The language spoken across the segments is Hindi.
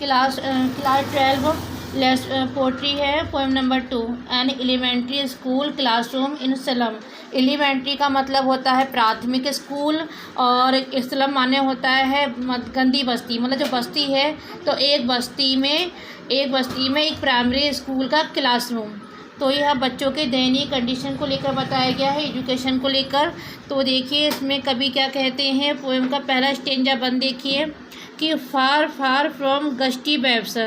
क्लास 12 लेस पोट्री है। Poem number 2। An elementary school classroom in slum. Elementary का मतलब होता है प्राथमिक स्कूल, और स्लम माने होता है गंदी बस्ती, मतलब जो बस्ती है। तो एक बस्ती में एक प्राइमरी स्कूल का क्लासरूम। तो यह बच्चों के दयनीय कंडीशन को लेकर बताया गया है, एजुकेशन को लेकर। तो देखिए इसमें कवि क्या कहते हैं। पोएम का पहला स्टेंजा बंद देखिए कि फार फार फ्रॉम गस्टी वेव्स।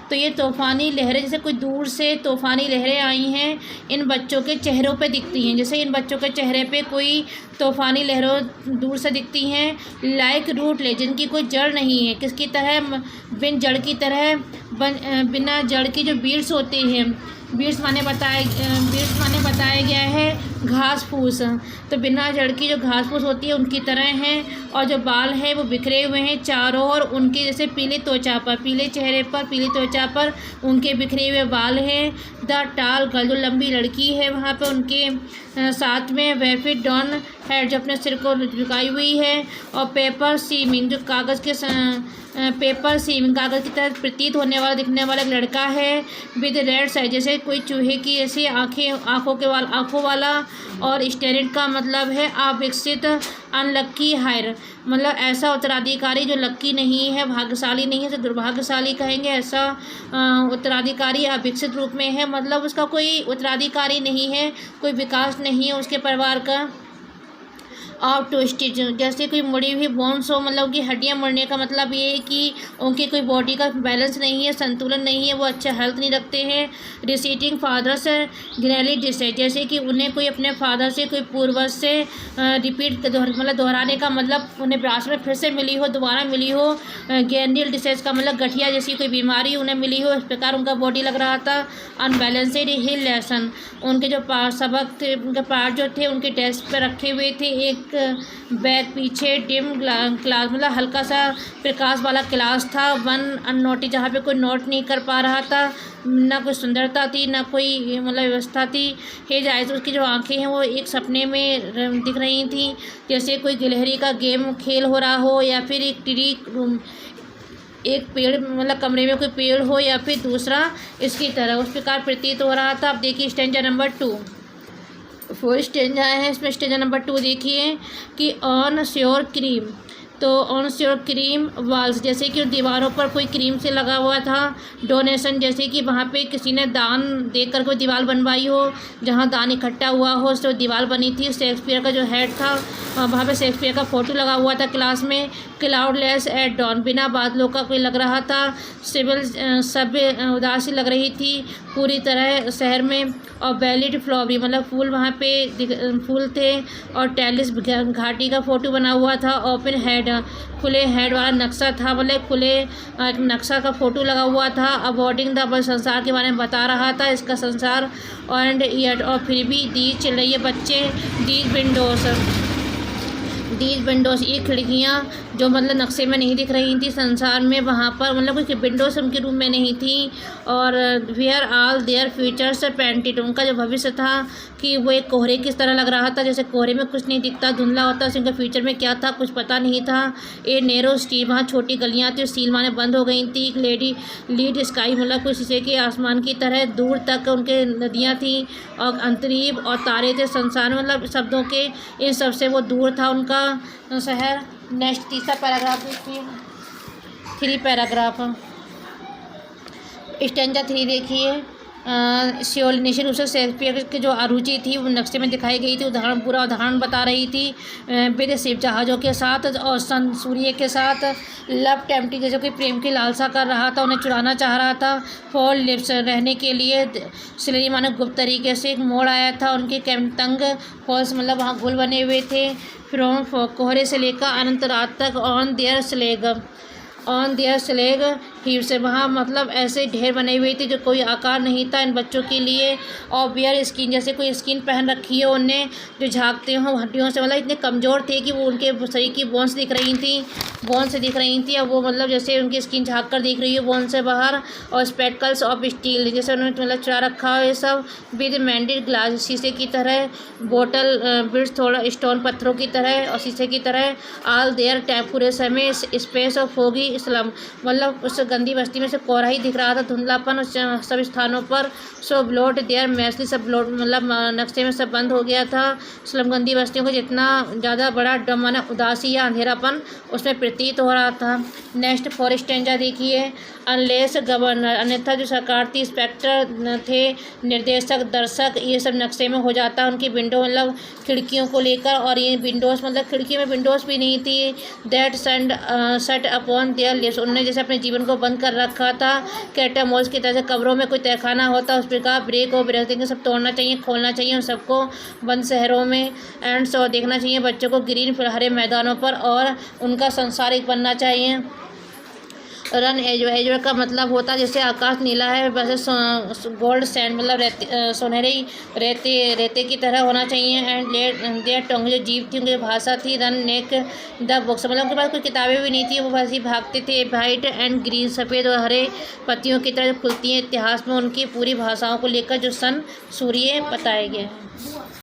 तो ये तूफ़ानी लहरें, जैसे कोई दूर से तूफ़ानी लहरें आई हैं, इन बच्चों के चेहरों पे दिखती हैं। जैसे इन बच्चों के चेहरे पे कोई तूफ़ानी लहरों दूर से दिखती हैं। लाइक रूट ले, जिनकी कोई जड़ नहीं है, किसकी तरह, बिन जड़ की तरह, बिना जड़ की जो बीड्स होती हैं। बीड्स माने बताया गया है घास फूस। तो बिना जड़ की जो घास फूस होती है उनकी तरह हैं, और जो बाल हैं वो बिखरे हुए हैं चारों ओर। उनके जैसे पीले चेहरे पर, पीली त्वचा पर उनके बिखरे हुए बाल हैं। द टाल गर्ल, जो लंबी लड़की है वहाँ पे उनके साथ में वेफिड डॉन हेड, जो अपने सिर को झुकाई हुई है। और पेपर सीमिंग, जो कागज़ की तरह प्रतीत होने वाला, दिखने वाला एक लड़का है। विद रेड साइज, जैसे कोई चूहे की ऐसी आँखों वाला। और स्टेरिट का मतलब है अविकसित, अनलक्की हायर, मतलब ऐसा उत्तराधिकारी जो लक्की नहीं है, भाग्यशाली नहीं है, तो दुर्भाग्यशाली कहेंगे। ऐसा उत्तराधिकारी अविकसित रूप में है, मतलब उसका कोई उत्तराधिकारी नहीं है, कोई विकास नहीं है उसके परिवार का। और ट्विस्टेड, जैसे कोई मुड़ी हुई बोन्स हो, मतलब कि हड्डियाँ मुड़ने का मतलब ये है कि उनकी कोई बॉडी का बैलेंस नहीं है, संतुलन नहीं है, वो अच्छा हेल्थ नहीं रखते हैं। रिसीटिंग फादर्स ग्रैली डिसेज, जैसे कि उन्हें कोई अपने फादर से, कोई पूर्वज से मतलब दोहराने का मतलब उन्हें विरासत में फिर से मिली हो, दोबारा मिली हो। गैंडियल डिसेज का मतलब गठिया जैसी कोई बीमारी उन्हें मिली हो, इस प्रकार उनका बॉडी लग रहा था। अनबैलेंसड हिल लेसन, उनके जो सबक थे, उनके पार्ट जो थे उनके डेस्क पर रखे हुए थे। एक बैग पीछे डिम क्लास, मतलब हल्का सा प्रकाश वाला क्लास था। वन अननोटिस, जहाँ पे कोई नोट नहीं कर पा रहा था। ना कोई सुंदरता थी, ना कोई मतलब व्यवस्था थी। हेज आइज, उसकी जो आंखें हैं वो एक सपने में दिख रही थी, जैसे कोई गिलहरी का गेम खेल हो रहा हो, या फिर एक ट्री रूम, एक पेड़, मतलब कमरे में कोई पेड़ हो, या फिर दूसरा इसकी तरह, उस प्रकार प्रतीत हो रहा था। अब देखिए स्टेंजा नंबर 2। 4 स्टेंजा है इसमें। स्टेंजा नंबर 2 देखिए कि ऑन श्योर क्रीम। तो ऑन श्योर क्रीम वाल्स, जैसे कि दीवारों पर कोई क्रीम से लगा हुआ था। डोनेशन, जैसे कि वहाँ पे किसी ने दान देकर कोई दीवार बनवाई हो, जहाँ दान इकट्ठा हुआ हो तो दीवार बनी थी। शेक्सपियर का जो हेड था वहाँ पे शेक्सपियर का फ़ोटो लगा हुआ था क्लास में। क्लाउडलेस एट डॉन, बिना बादलों का कोई लग रहा था। सिविल सब उदासी लग रही थी पूरी तरह शहर में। और वैलिड फ्लावरी, मतलब फूल वहाँ पे फूल थे। और टेलिस घाटी का फ़ोटो बना हुआ था। ओपन हेड, खुले हेड वाला नक्शा था, मतलब खुले नक्शा का फ़ोटो लगा हुआ था। अबॉर्डिंग द, संसार के बारे में बता रहा था, इसका संसार। एंड येट, और फिर भी दीज चल रही है बच्चे। दीज विंडोज़, ये खिड़कियाँ जो मतलब नक्शे में नहीं दिख रही थी संसार में, वहाँ पर मतलब कोई विंडोज़ उनके रूम में नहीं थी। और where all their futures painted, उनका जो भविष्य था कि वो एक कोहरे की तरह लग रहा था, जैसे कोहरे में कुछ नहीं दिखता, धुंधला होता है, उनका फ्यूचर में क्या था कुछ पता नहीं था। ए नैरो स्ट्रीट, वहाँ छोटी गलियाँ थी, स्टील माने बंद हो गई थी। लीड स्काई, मतलब कुछ शीशे के आसमान की तरह दूर तक उनके नदियाँ थी, और अंतरीब और तारे थे संसार में, मतलब शब्दों के इन सबसे वो दूर था उनका शहर। नेक्स्ट तीसरा पैराग्राफ देखिए, 3 पैराग्राफ। स्टेंजा 3 देखिए। निश्चित रूप से शेक्सपियर की जो अरुचि थी वो नक्शे में दिखाई गई थी। पूरा उदाहरण बता रही थी। विद शिव जहाज़ों के साथ और सन सूर्य के साथ। लव टेम्पटी, जैसे कि प्रेम की लालसा कर रहा था, उन्हें चुराना चाह रहा था। फॉल लिप्स, रहने के लिए। स्लेरी माने गुप्त तरीके से। एक मोड़ आया था उनके तंग फॉल्स, मतलब वहाँ घुल बने हुए थे। फ्रॉम कोहरे से लेकर अनंत रात तक। ऑन देयर स्लेग हीप से, वहाँ मतलब ऐसे ढेर बने हुए थे जो कोई आकार नहीं था इन बच्चों के लिए। और बियर स्किन, जैसे कोई स्किन पहन रखी है उन्हें, जो हों हड्डियों से, मतलब इतने कमज़ोर थे कि वो उनके शरीर की बोन्स दिख रही थी। और वो मतलब जैसे उनकी स्किन झाँक कर दिख रही है बोन से बाहर। और स्पेक्टकल्स ऑफ स्टील, जैसे उन्होंने मतलब चुरा रखा है ये सब। विद मैंडेड ग्लास, शीशे की तरह। बोटल ब्रिड्स, थोड़ा स्टोन पत्थरों की तरह और शीशे की तरह। ऑल देयर टाइम, पूरे समय। स्पेस ऑफ फोगी स्लम, मतलब उस गंदी बस्ती में से कोहरा ही दिख रहा था, धुंधलापन सब स्थानों पर। सो ब्लॉट देयर मैसली, सब ब्लॉट मतलब नक्शे में सब बंद हो गया था। स्लम गंदी बस्तियों को जितना ज़्यादा बड़ा माना उदासी या अंधेरापन उसमें प्रतीत हो रहा था। नेक्स्ट फोर स्टेंजा देखिए। अनलेस गवर्नर, अन्यथा जो सरकार थी, इंस्पेक्टर थे, निर्देशक, दर्शक, ये सब नक्शे में हो जाता। उनकी विंडो मतलब खिड़कियों को लेकर, और ये विंडोज़ मतलब खिड़की में विंडोज़ भी नहीं थी। That set upon their lips, उनने जैसे अपने जीवन को बंद कर रखा था। कैटामोल्स की तरह से कब्रों में कोई तहखाना होता उस प्रकार ब्रेक और ब्रेक सब तोड़ना चाहिए, खोलना चाहिए उन सबको बंद शहरों में। एंड सो देखना चाहिए बच्चों को ग्रीन हरे मैदानों पर, और उनका संसार एक बनना चाहिए। रन एजवर का मतलब होता है जैसे आकाश नीला है वैसे गोल्ड सैंड मतलब सुनहरी रेते की तरह होना चाहिए। एंड देयर टंग, जो जीव थी उनकी भाषा थी। रन नेक द बुक्स, मतलब उनके पास कोई किताबें भी नहीं थी, वो बस ही भागते थे। वाइट एंड ग्रीन, सफ़ेद और हरे पत्तियों की तरह खुलती हैं। इतिहास में उनकी पूरी भाषाओं को लेकर जो सन सूर्य बताए गए हैं।